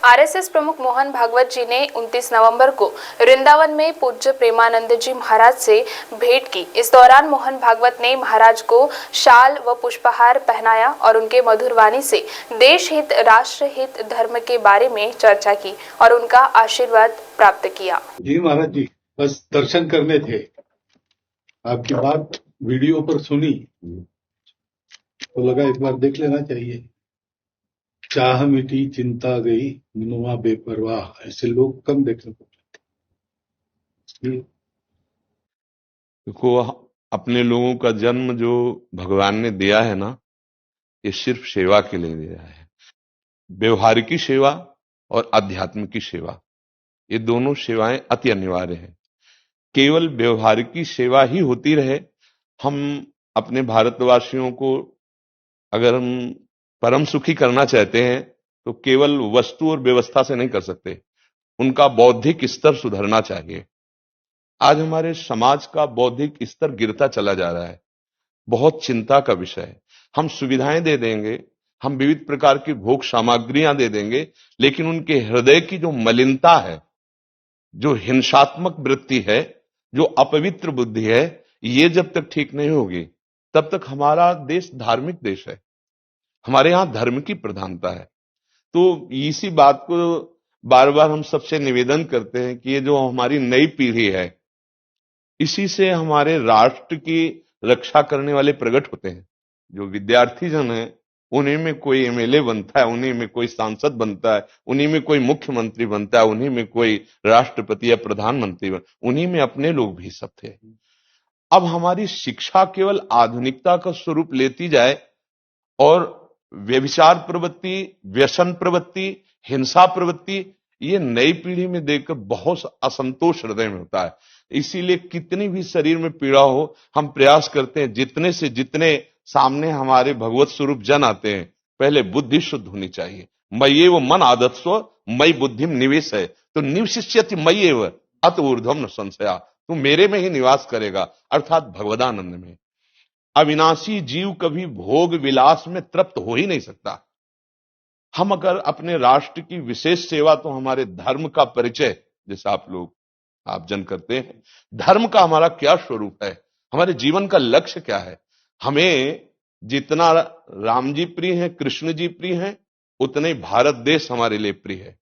RSS प्रमुख मोहन भागवत जी ने 29 नवंबर को वृंदावन में पूज्य प्रेमानंद जी महाराज से भेंट की। इस दौरान मोहन भागवत ने महाराज को शाल व पुष्पहार पहनाया और उनके मधुर वाणी से देश हित, राष्ट्र हित, धर्म के बारे में चर्चा की और उनका आशीर्वाद प्राप्त किया। जी महाराज जी, बस दर्शन करने थे। आपकी बात वीडियो पर सुनी तो लगा एक बार देख लेना चाहिए। चाह मिटी चिंता गई, मनुआ बेपरवाह, ऐसे लोग कम देखने को मिलते। देखो, अपने लोगों का जन्म जो भगवान ने दिया है ना, ये सिर्फ सेवा के लिए दिया है। व्यवहारिकी सेवा और आध्यात्म की सेवा, ये दोनों सेवाएं अति अनिवार्य है। केवल व्यवहारिकी सेवा ही होती रहे, हम अपने भारतवासियों को अगर हम परम सुखी करना चाहते हैं तो केवल वस्तु और व्यवस्था से नहीं कर सकते, उनका बौद्धिक स्तर सुधरना चाहिए। आज हमारे समाज का बौद्धिक स्तर गिरता चला जा रहा है, बहुत चिंता का विषय है। हम सुविधाएं दे देंगे, हम विविध प्रकार की भोग सामग्रियां दे देंगे, लेकिन उनके हृदय की जो मलिनता है, जो हिंसात्मक वृत्ति है, जो अपवित्र बुद्धि है, ये जब तक ठीक नहीं होगी तब तक हमारा देश धार्मिक देश है, हमारे यहां धर्म की प्रधानता है। तो इसी बात को बार बार हम सबसे निवेदन करते हैं कि ये जो हमारी नई पीढ़ी है, इसी से हमारे राष्ट्र की रक्षा करने वाले प्रकट होते हैं। जो विद्यार्थी जन है, उन्हीं में कोई एमएलए बनता है, उन्हीं में कोई सांसद बनता है, उन्हीं में कोई मुख्यमंत्री बनता है, उन्हीं में कोई राष्ट्रपति या प्रधानमंत्री उन्हीं में अपने लोग भी सब थे। अब हमारी शिक्षा केवल आधुनिकता का स्वरूप लेती जाए और व्यभिचार प्रवृत्ति, व्यसन प्रवृत्ति, हिंसा प्रवृत्ति, ये नई पीढ़ी में देखकर बहुत असंतोष हृदय में होता है। इसीलिए कितनी भी शरीर में पीड़ा हो, हम प्रयास करते हैं जितने से जितने सामने हमारे भगवत स्वरूप जन आते हैं, पहले बुद्धि शुद्ध होनी चाहिए। मय्येव मन आदत्स्व मयि बुद्धिम निवेश है, तो निवशिष्यति मय्येव अत ऊर्ध्वम न संशया, तू मेरे में ही निवास करेगा, अर्थात भगवदानंद में। अविनाशी जीव कभी भोग विलास में तृप्त हो ही नहीं सकता। हम अगर अपने राष्ट्र की विशेष सेवा, तो हमारे धर्म का परिचय, जैसे आप जन करते हैं, धर्म का हमारा क्या स्वरूप है, हमारे जीवन का लक्ष्य क्या है। हमें जितना राम जी प्रिय हैं, कृष्ण जी प्रिय हैं, उतने ही भारत देश हमारे लिए प्रिय है।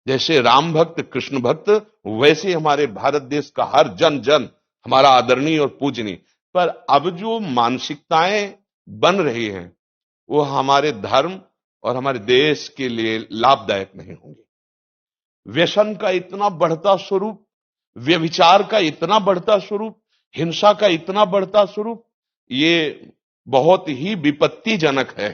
जैसे राम भक्त, कृष्ण भक्त, वैसे हमारे भारत देश का हर जन जन हमारा आदरणीय और पूजनीय। पर अब जो मानसिकताएं बन रही हैं, वो हमारे धर्म और हमारे देश के लिए लाभदायक नहीं होंगे। व्यसन का इतना बढ़ता स्वरूप, व्यभिचार का इतना बढ़ता स्वरूप, हिंसा का इतना बढ़ता स्वरूप, ये बहुत ही विपत्तिजनक है।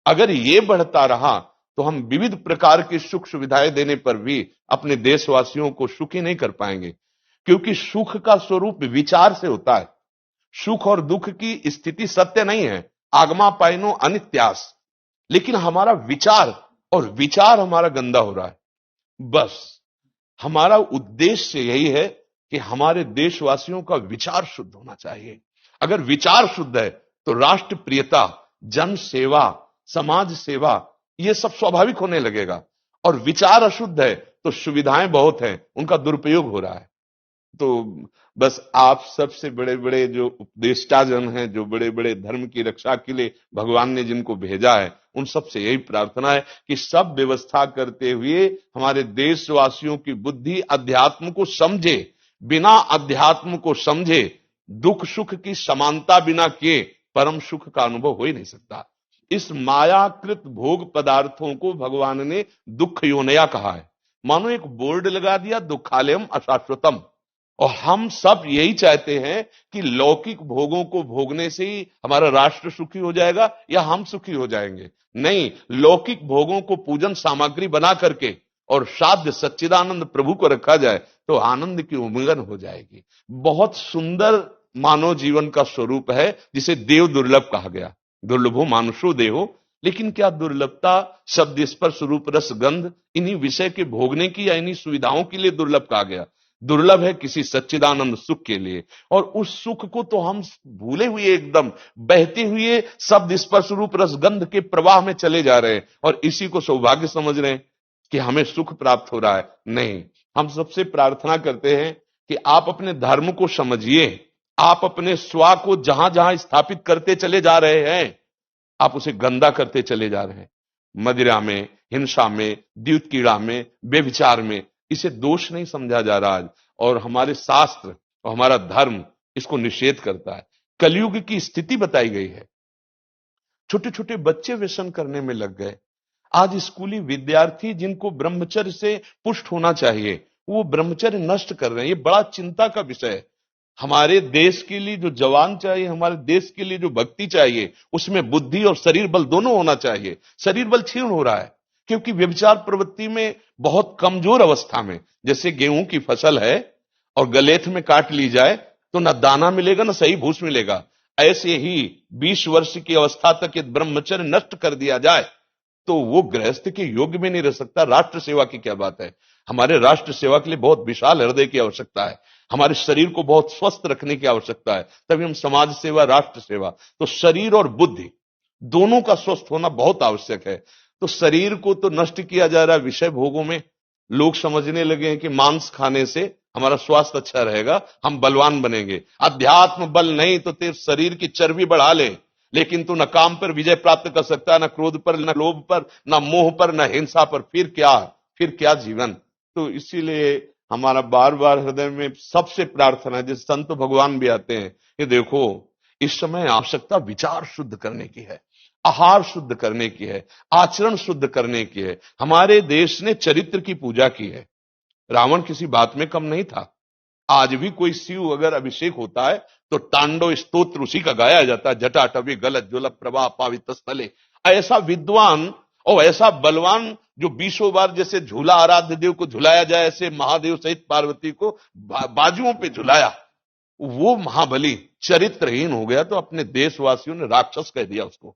अगर ये बढ़ता रहा तो हम विविध प्रकार की सुख सुविधाएं देने पर भी अपने देशवासियों को सुखी नहीं कर पाएंगे, क्योंकि सुख का स्वरूप विचार से होता है। सुख और दुख की स्थिति सत्य नहीं है, आगमा पाइनो अनित्यास, लेकिन हमारा विचार, और विचार हमारा गंदा हो रहा है। बस हमारा उद्देश्य यही है कि हमारे देशवासियों का विचार शुद्ध होना चाहिए। अगर विचार शुद्ध है तो राष्ट्र प्रियता, जन सेवा, समाज सेवा, ये सब स्वाभाविक होने लगेगा। और विचार अशुद्ध है तो सुविधाएं बहुत हैं, उनका दुरुपयोग हो रहा है। तो बस आप सबसे बड़े बड़े जो उपदेष्टा जन हैं, जो बड़े बड़े धर्म की रक्षा के लिए भगवान ने जिनको भेजा है, उन सबसे यही प्रार्थना है कि सब व्यवस्था करते हुए हमारे देशवासियों की बुद्धि अध्यात्म को समझे। बिना अध्यात्म को समझे दुख सुख की समानता बिना किए परम सुख का अनुभव हो ही नहीं सकता। इस मायाकृत भोग पदार्थों को भगवान ने दुख योनया कहा है। मानो एक बोर्ड लगा दिया, दुखालयम अशाश्वतम। और हम सब यही चाहते हैं कि लौकिक भोगों को भोगने से ही हमारा राष्ट्र सुखी हो जाएगा या हम सुखी हो जाएंगे। नहीं, लौकिक भोगों को पूजन सामग्री बना करके और साध्य सच्चिदानंद प्रभु को रखा जाए तो आनंद की उमंगन हो जाएगी। बहुत सुंदर मानव जीवन का स्वरूप है, जिसे देव दुर्लभ कहा गया। दुर्लभो मानुषो देहो, लेकिन क्या दुर्लभता शब्द स्पर्श रूप रस गंध इन्हीं विषय के भोगने की या इन्हीं सुविधाओं के लिए दुर्लभ कहा गया? दुर्लभ है किसी सच्चिदानंद सुख के लिए। और उस सुख को तो हम भूले हुए एकदम बहते हुए शब्द स्पर्श रूप रसगंध के प्रवाह में चले जा रहे हैं और इसी को सौभाग्य समझ रहे हैं कि हमें सुख प्राप्त हो रहा है। नहीं, हम सबसे प्रार्थना करते हैं कि आप अपने धर्म को समझिए। आप अपने स्वा को जहां जहां स्थापित करते चले जा रहे हैं, आप उसे गंदा करते चले जा रहे हैं। मदिरा में, हिंसा में, द्यूत कीड़ा में, बेविचार में, इसे दोष नहीं समझा जा रहा आज। और हमारे शास्त्र और हमारा धर्म इसको निषेध करता है। कलयुग की स्थिति बताई गई है। छोटे छोटे बच्चे व्यसन करने में लग गए। आज स्कूली विद्यार्थी जिनको ब्रह्मचर्य से पुष्ट होना चाहिए, वो ब्रह्मचर्य नष्ट कर रहे हैं। ये बड़ा चिंता का विषय है। हमारे देश के लिए जो जवान चाहिए, हमारे देश के लिए जो भक्ति चाहिए, उसमें बुद्धि और शरीर बल दोनों होना चाहिए। शरीर बल क्षीण हो रहा है क्योंकि व्यभिचार प्रवृत्ति में बहुत कमजोर अवस्था में, जैसे गेहूं की फसल है और गलेथ में काट ली जाए तो न दाना मिलेगा न सही भूस मिलेगा, ऐसे ही 20 वर्ष की अवस्था तक यदि ब्रह्मचर्य नष्ट कर दिया जाए तो वो गृहस्थ के योग्य में नहीं रह सकता। राष्ट्र सेवा की क्या बात है। हमारे राष्ट्र सेवा के लिए बहुत विशाल हृदय की आवश्यकता है। हमारे शरीर को बहुत स्वस्थ रखने की आवश्यकता है, तभी हम समाज सेवा, राष्ट्र सेवा। तो शरीर और बुद्धि दोनों का स्वस्थ होना बहुत आवश्यक है। तो शरीर को तो नष्ट किया जा रहा है विषय भोगों में। लोग समझने लगे हैं कि मांस खाने से हमारा स्वास्थ्य अच्छा रहेगा, हम बलवान बनेंगे। अध्यात्म बल नहीं तो तेरे शरीर की चर्बी बढ़ा ले, लेकिन तू न काम पर विजय प्राप्त कर सकता है, न क्रोध पर, न लोभ पर, न मोह पर, न हिंसा पर। फिर क्या जीवन। तो इसीलिए हमारा बार बार हृदय में सबसे प्रार्थना है, जिस संत भगवान भी आते हैं, ये देखो इस समय आवश्यकता विचार शुद्ध करने की है, आहार शुद्ध करने की है, आचरण शुद्ध करने की है। हमारे देश ने चरित्र की पूजा की है। रावण किसी बात में कम नहीं था। आज भी कोई शिव अगर अभिषेक होता है तो तांडव स्तोत्र उसी का गाया जाता है। जटाटवी गलत ज्वल प्रभा पावित स्थले। ऐसा विद्वान और ऐसा बलवान जो 20 बार जैसे झूला आराध्य देव को झुलाया जाए, ऐसे महादेव सहित पार्वती को बाजुओं पे झुलाया, वो महाबली चरित्रहीन हो गया तो अपने देशवासियों ने राक्षस कह दिया उसको।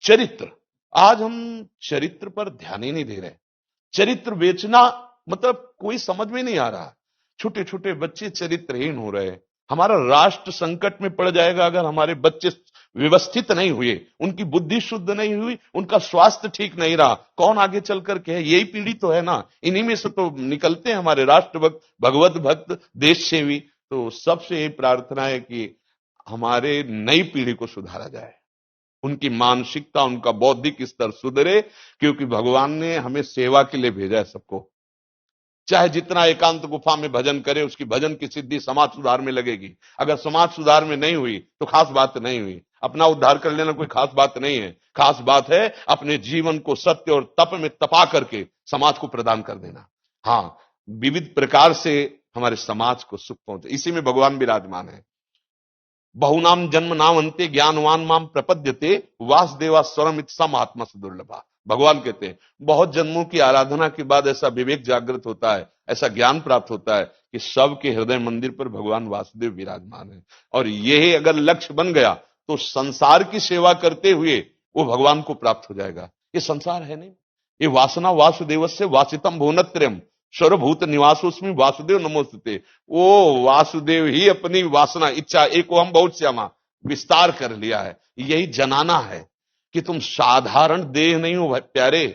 चरित्र, आज हम चरित्र पर ध्यान ही नहीं दे रहे। चरित्र बेचना मतलब कोई समझ में नहीं आ रहा। छोटे छोटे बच्चे चरित्रहीन हो रहे हैं। हमारा राष्ट्र संकट में पड़ जाएगा अगर हमारे बच्चे व्यवस्थित नहीं हुए, उनकी बुद्धि शुद्ध नहीं हुई, उनका स्वास्थ्य ठीक नहीं रहा। कौन आगे चल करके है? यही पीढ़ी तो है ना, इन्हीं में से तो निकलते हैं हमारे राष्ट्र भक्त, भगवत भक्त, देश सेवी। तो सबसे ये प्रार्थना है कि हमारे नई पीढ़ी को सुधारा जाए, उनकी मानसिकता, उनका बौद्धिक स्तर सुधरे, क्योंकि भगवान ने हमें सेवा के लिए भेजा है सबको। चाहे जितना एकांत गुफा में भजन करे, उसकी भजन की सिद्धि समाज सुधार में लगेगी। अगर समाज सुधार में नहीं हुई तो खास बात नहीं हुई। अपना उद्धार कर लेना कोई खास बात नहीं है। खास बात है अपने जीवन को सत्य और तप में तपा करके समाज को प्रदान कर देना। हाँ, विविध प्रकार से हमारे समाज को सुख पहुंचे, इसी में भगवान विराजमान है। बहुनाम जन्म नाम अंते ज्ञानवान माम प्रपद्यते वासुदेवा स्वरमित सम आत्मा से दुर्लभा। भगवान कहते हैं बहुत जन्मों की आराधना के बाद ऐसा विवेक जागृत होता है, ऐसा ज्ञान प्राप्त होता है कि सबके हृदय मंदिर पर भगवान वासुदेव विराजमान है। और यही अगर लक्ष्य बन गया तो संसार की सेवा करते हुए वो भगवान को प्राप्त हो जाएगा। ये संसार है नहीं, ये वासना वासुदेवस्य वासितम भुवनत्रयम् सर्वभूत निवासोस्मि वासुदेव नमोस्तुते। वो वासुदेव ही अपनी वासना, इच्छा, एको हम बहुत श्यामा विस्तार कर लिया है। यही जनाना है कि तुम साधारण देह नहीं हो प्यारे,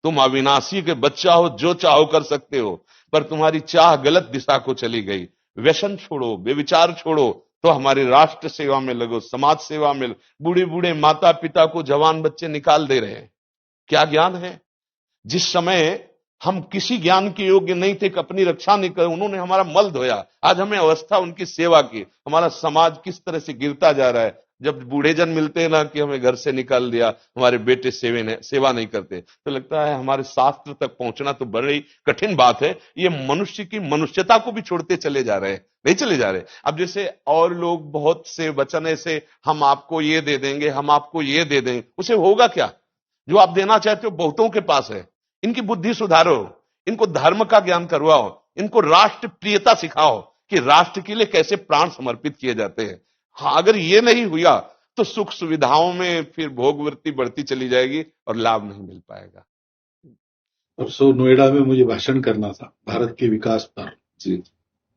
तुम अविनाशी के बच्चा हो, जो चाहो कर सकते हो। पर तुम्हारी चाह गलत दिशा को चली गई। व्यसन छोड़ो, बेविचार छोड़ो, तो हमारी राष्ट्र सेवा में लगो, समाज सेवा में। बूढ़े बूढ़े माता पिता को जवान बच्चे निकाल दे रहे हैं। क्या ज्ञान है? जिस समय हम किसी ज्ञान के योग्य नहीं थे कि अपनी रक्षा नहीं कर, उन्होंने हमारा मल धोया। आज हमें अवस्था उनकी सेवा की। हमारा समाज किस तरह से गिरता जा रहा है। जब बूढ़े जन मिलते हैं ना कि हमें घर से निकाल दिया, हमारे बेटे सेवा नहीं करते, तो लगता है हमारे शास्त्र तक पहुंचना तो बड़ी कठिन बात है। ये मनुष्य की मनुष्यता को भी छोड़ते चले जा रहे हैं, नहीं चले जा रहे। अब जैसे और लोग बहुत से वचन ऐसे, हम आपको ये दे देंगे, हम आपको ये दे देंगे, उसे होगा क्या? जो आप देना चाहते हो बहुतों के पास है। इनकी बुद्धि सुधारो, इनको धर्म का ज्ञान करवाओ, इनको राष्ट्र प्रियता सिखाओ कि राष्ट्र के लिए कैसे प्राण समर्पित किए जाते हैं। हाँ, अगर ये नहीं हुआ तो सुख सुविधाओं में फिर भोगवृत्ति बढ़ती चली जाएगी और लाभ नहीं मिल पाएगा। परसों नोएडा में मुझे भाषण करना था भारत के विकास पर। जी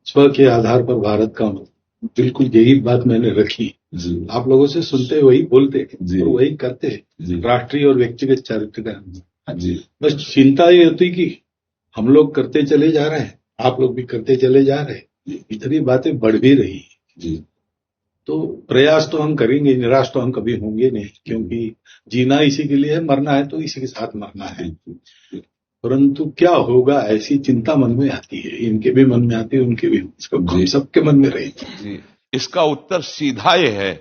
स्व के आधार पर भारत का बिल्कुल यही बात मैंने रखी। जी आप लोगों से सुनते वही बोलते जी। और वही करते, जी राष्ट्रीय और व्यक्तिगत चरित्र का। जी बस चिंता ये होती कि हम लोग करते चले जा रहे हैं, आप लोग भी करते चले जा रहे हैं, इतनी बातें बढ़ भी रही हैं। जी तो प्रयास तो हम करेंगे, निराश तो हम कभी होंगे नहीं, क्योंकि जीना इसी के लिए है, मरना है तो इसी के साथ मरना है। परंतु क्या होगा, ऐसी चिंता मन में आती है, इनके भी मन में आती है, उनके भी, हम सबके मन में रहेगी। जी इसका उत्तर सीधा ये है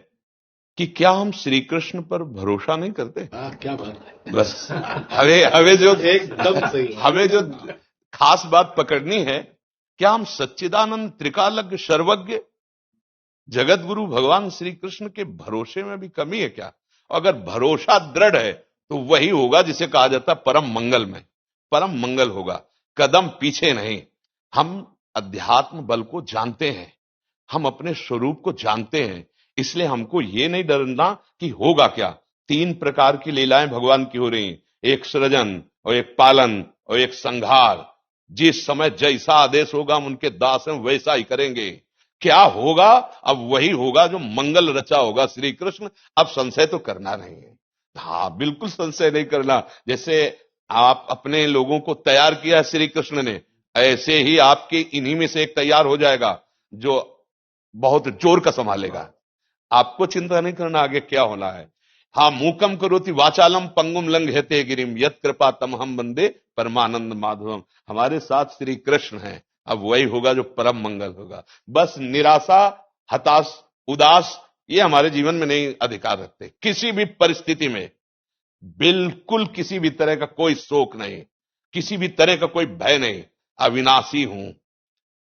कि क्या हम श्री कृष्ण पर भरोसा नहीं करते? क्या बात है, बस हमें जो एकदम सही। हमें जो खास बात पकड़नी है, क्या हम सच्चिदानंद त्रिकालज्ञ सर्वज्ञ जगत गुरु भगवान श्री कृष्ण के भरोसे में भी कमी है क्या? अगर भरोसा दृढ़ है तो वही होगा जिसे कहा जाता है परम मंगल में, परम मंगल होगा, कदम पीछे नहीं। हम अध्यात्म बल को जानते हैं, हम अपने स्वरूप को जानते हैं, इसलिए हमको ये नहीं डरना कि होगा क्या। 3 प्रकार की लीलाएं भगवान की हो रही हैं, एक सृजन और एक पालन और एक संहार। जिस समय जैसा आदेश होगा हम उनके दास हैं, वैसा ही करेंगे। क्या होगा? अब वही होगा जो मंगल रचा होगा श्री कृष्ण। अब संशय तो करना नहीं है। हाँ, बिल्कुल संशय नहीं करना। जैसे आप अपने लोगों को तैयार किया श्री कृष्ण ने, ऐसे ही आपके इन्हीं में से एक तैयार हो जाएगा जो बहुत जोर का संभालेगा। आपको चिंता नहीं करना आगे क्या होना है। हाँ, मूकम करोति वाचालम पंगुम लंघयते गिरिम यत् कृपा तमहम वंदे परमानंद माधवम। हमारे साथ श्री कृष्ण हैं, अब वही होगा जो परम मंगल होगा। बस निराशा, हताश, उदास ये हमारे जीवन में नहीं अधिकार रखते। किसी भी परिस्थिति में बिल्कुल किसी भी तरह का कोई शोक नहीं, किसी भी तरह का कोई भय नहीं। अविनाशी हूं।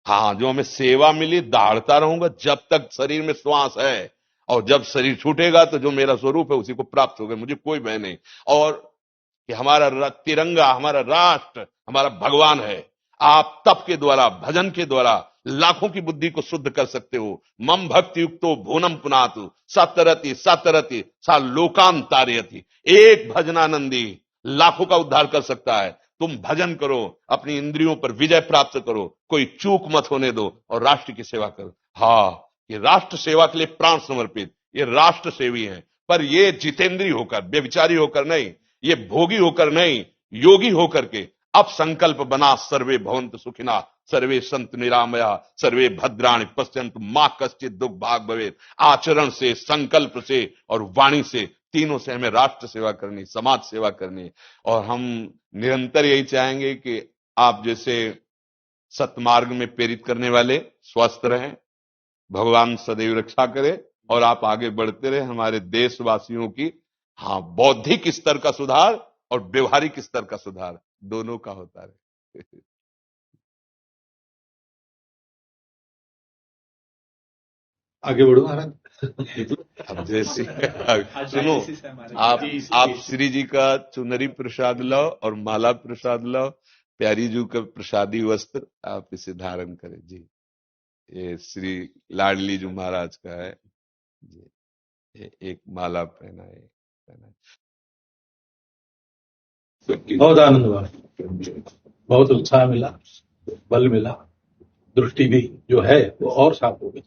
हाँ, जो हमें सेवा मिली दहाड़ता रहूंगा जब तक शरीर में श्वास है, और जब शरीर छूटेगा तो जो मेरा स्वरूप है उसी को प्राप्त होगा, मुझे कोई भय नहीं। और कि हमारा तिरंगा, हमारा राष्ट्र, हमारा भगवान है। आप तप के द्वारा, भजन के द्वारा लाखों की बुद्धि को शुद्ध कर सकते हो। मम भक्ति युक्तो भुवनम पुनातु सतरति सतरति सा लोकान तारयति। एक भजनानंदी लाखों का उद्धार कर सकता है। तुम भजन करो, अपनी इंद्रियों पर विजय प्राप्त करो, कोई चूक मत होने दो और राष्ट्र की सेवा करो। हाँ, ये राष्ट्र सेवा के लिए प्राण समर्पित, ये राष्ट्र सेवी हैं, पर ये जितेंद्रीय होकर, व्यभिचारी होकर नहीं, ये भोगी होकर नहीं, योगी होकर के अब संकल्प बना सर्वे भवन्तु सुखिना सर्वे संतु निरामया सर्वे भद्राणि पश्यन्तु मां कश्चित् दुख भाग भवेत्। आचरण से, संकल्प से और वाणी से, तीनों से हमें राष्ट्र सेवा करनी, समाज सेवा करनी। और हम निरंतर यही चाहेंगे कि आप जैसे सतमार्ग में प्रेरित करने वाले स्वस्थ रहें, भगवान सदैव रक्षा करे और आप आगे बढ़ते रहे। हमारे देशवासियों की हाँ बौद्धिक स्तर का सुधार और व्यवहारिक स्तर का सुधार दोनों का होता रहे। आगे बढ़ो महाराज। अब जैसे सुनो, आप श्री जी का चुनरी प्रसाद लाओ और माला प्रसाद लाओ, प्यारी जी का प्रसादी वस्त्र आप इसे धारण करें जी। ये श्री लाडली जी महाराज का है जी, ये एक माला पहनाए। बहुत आनंद हुआ, बहुत उत्साह मिला, बल मिला, दृष्टि भी जो है वो और साफ हो गई।